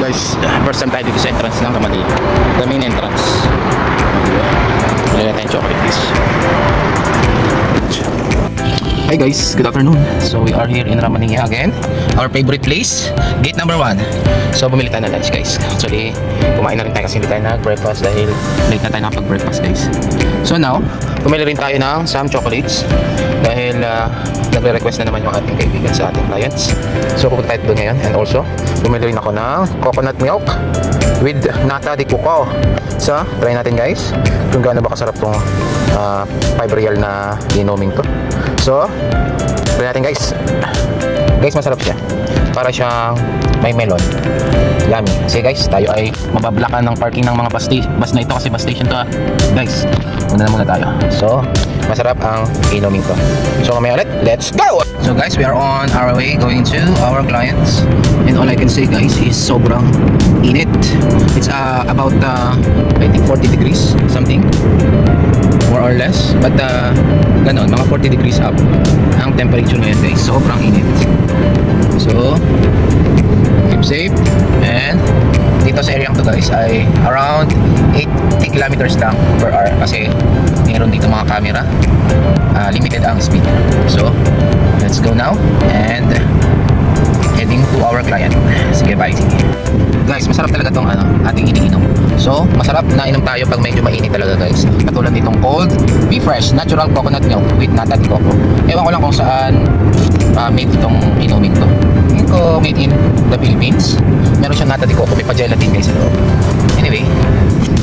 Guys, first time tayo dito sa entrance ng Manila. The main entrance. Nalala tayong chocolate guys. Hi guys, good afternoon. So we are here in Ramania again. Our favorite place, gate number 1. So bumili tayo ng lunch guys. Actually, kumain na rin tayo kasi hindi tayo nag-breakfast dahil late na tayo nakapag-breakfast guys. So now, bumili rin tayo ng some chocolates dahil nagre-request na naman yung ating kaibigan sa ating clients. So pupunta tayo doon ngayon. And also, bumili rin ako ng coconut milk with nata de coco. So, try natin guys kung gaano ba kasarap tong 5 real na inoming to. So, try natin guys. Guys, masarap siya. Para siyang may melon. Yummy. Kasi guys, tayo ay mabablakan ng parking ng mga bus na ito kasi bus station to guys, muna na muna tayo. So, masarap ang inoming to. So, mamaya ulit, let's go! So guys, we are on our way going to our clients. And all I can say guys is sobrang init. It's about I think 40 degrees something. More or less. But ganon, mga 40 degrees up ang temperature ngayon guys. Sobrang init. So, keep safe. And dito sa area to guys ay around 80 kilometers lang per hour. Kasi meron dito mga camera. Limited ang speed. So, let's go now. And heading to our client. Sige, bye. Guys, masarap talaga tong ating iniinom. So, masarap na inom tayo pag medyo mainit talaga guys. Katulad nitong cold, Be Fresh Natural Coconut Milk with nata de coco. Ewan ko lang kung saan made itong inuming to. Hindi ko made in the Philippines. Meron siyang nata de coco, may pa-gelatin guys sa loob. Anyway,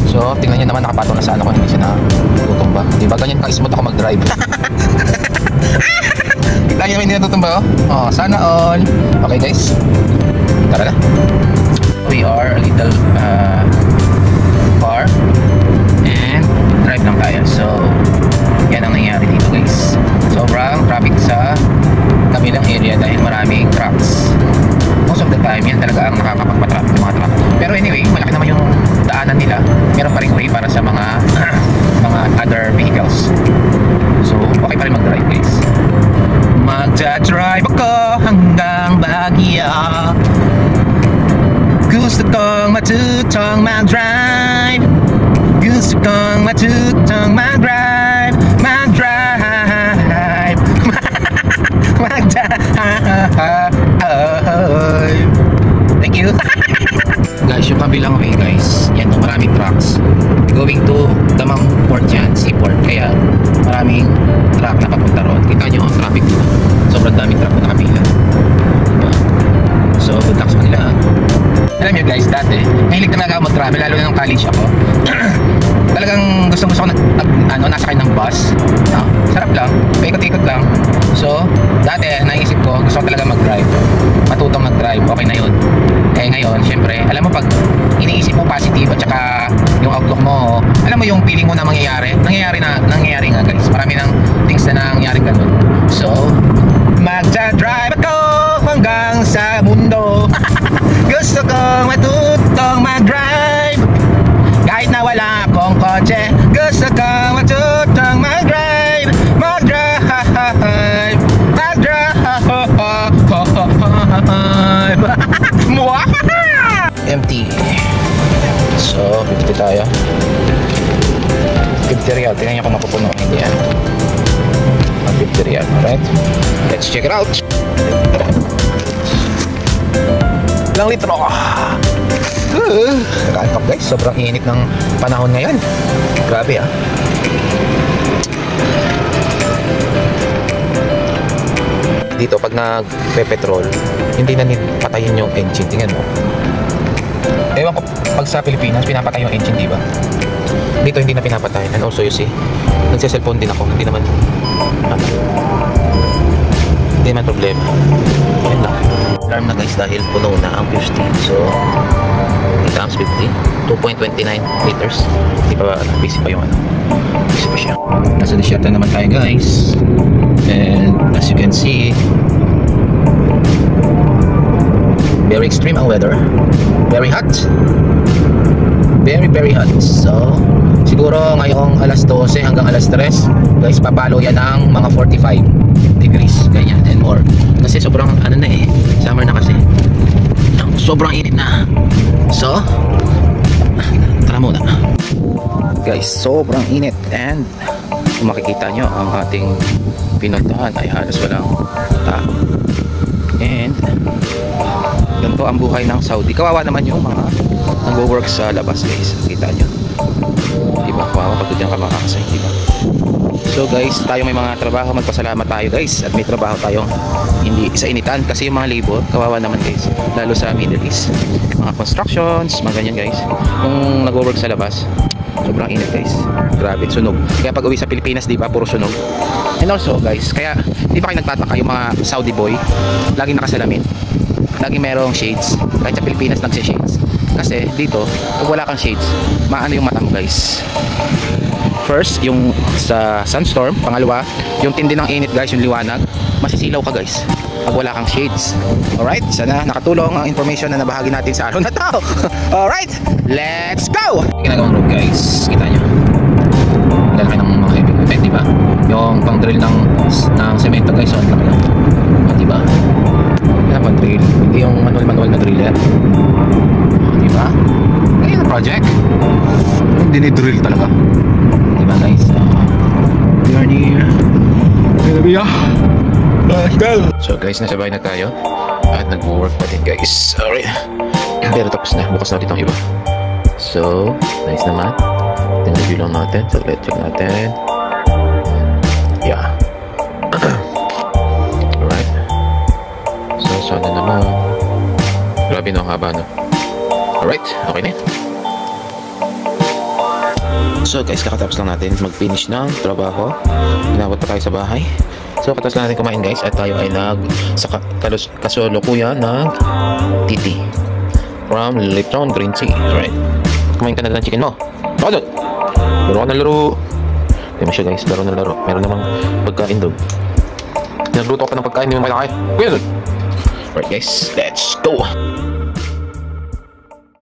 so tingnan nyo naman nakapatong na saan ako, hindi siya natutumba. Diba ganyan ka-smooth ako mag-drive. Kita nyo naman hindi natutumba oh. Sana all. Okay guys, tara na. We are a little far and drive lang tayo. So yan ang nangyayari dito guys. Sobrang traffic sa kabilang area dahil maraming trucks. Most of the time yan talaga ang nakakapagpa-traffic ng mga truck. Pero anyway, malaki naman yung daanan nila. Meron pa rin way para sa mga other vehicles. So okay pa rin mag-drive guys. Magdadrive ako hanggang Baguio. Gusto kong matutong mag-drive. Gusto kong matutong mag-drive. Mag-drive. Mag-drive. Thank you. Guys, yung kabilang way guys, yan o, maraming trucks going to Damam Port yan, seaport. Kaya maraming truck na papunta ron. Kita nyo ang traffic dito. Sobrang daming truck na nakapila. Diba? So, good luck sa kanila. Alam nyo guys, dati mahilig talaga ako mag-travel, lalo na nung college ako. Talagang gusto ko nasakay ng bus. Sarap lang, paikot-ikot lang. So, dati naisip ko, gusto ko talaga mag-drive, matutong mag-drive, okay na yun. Eh ngayon, syempre, alam mo pag iniisip mo positive at saka yung outlook mo, alam mo yung feeling mo na nangyayari nga guys. Marami ng things na nangyayari ganun. So, magdadrive ako hanggang sa mundo. Gusto kong matutong mag-drive kahit na wala akong kotse. Gusto kong matutong mag-drive. Mag-drive. Mag-drive. Empty. So, 50 tayo. 50 real. Tingnan nyo kung mapupuno. Hindi yan. 50 real. Alright. Let's check it out. Ilang litro. Nakaantap guys. Sobrang init ng panahon ngayon. Grabe ah. Dito pag nagpe-petrol, hindi na patayin yung engine. Tingnan mo. Ewan ko pag sa Pilipinas pinapatay yung engine, diba? Dito hindi na pinapatay. And also you see, nagse-cellphone din ako. Hindi naman problema. Ayun lang. Alarm na guys dahil puno na ang 50. So 3 times 50, 2.29 liters. Hindi pa busy pa yung busy pa siya. Nasa Desierto naman tayo guys. And as you can see, very extreme ang weather. Very hot. Very hot. So siguro ngayong alas 12 hanggang alas 3 guys, papalo yan ng mga 45 degrees ganyan and more. Kasi sobrang summer na kasi. Sobrang init na. So, tara muna. Guys, sobrang init and kung makikita nyo ang ating pinuntahan ay halos walang tao. And ganito ang buhay ng Saudi. Kawawa naman yung mga nag-work sa labas guys. Kita nyo, diba? Kawawa pag diyan ka makakasay, diba? So guys, tayo may mga trabaho, magpasalamat tayo guys. At may trabaho tayong hindi sa initan. Kasi yung mga labor, kawawa naman guys. Lalo sa Middle East, mga constructions, mga ganyan guys. Kung nag-work sa labas, sobrang init guys. Grabe, sunog. Kaya pag uwi sa Pilipinas, di ba, puro sunog. And also guys, kaya di ba kayo nagtataka yung mga Saudi boy laging nakasalamin, laging merong shades. Kahit sa Pilipinas nagsi-shades. Kasi dito, pag wala kang shades, maano yung mata mo guys. First, yung sa sunstorm. Pangalawa, yung tindi ng init guys, yung liwanag, masisilaw ka guys pag wala kang shades. Alright, sana nakatulong ang information na nabahagi natin sa araw na to. Alright, let's go! Ginagawang road guys, kita nyo. Dahil kayo ng mga heavy equipment, diba? Yung pang drill ng semento guys, so ang laki lang. Diba? Yan pang drill, hindi yung manual na drill yan. Diba? Ngayon ang project, yung dinidrill talaga. Diba guys? We are near. Let's go! So guys, nasa bahay na tayo at nag-work pa din guys. Alright, pero tapos na, bukas natin itong iba. So, nice naman. Review lang natin. So, let's check natin. Yeah. Alright. So, sana naman. Grabe no, haba no. Alright, okay na. So guys, kakatapos lang natin mag-finish ng trabaho. Inabot pa tayo sa bahay. So, katapos lang natin kumain guys. At tayo ay kasulukuyan ng titi from Lechon Green Tea. Alright. Kumain ka na ng chicken mo. Bakit? Laro ka na laro. Hindi mo siya guys, laro na laro. Meron namang pagkain doon. Nagluto ka pa ng pagkain, hindi mo malaki. Kuya doon. Alright guys, let's go!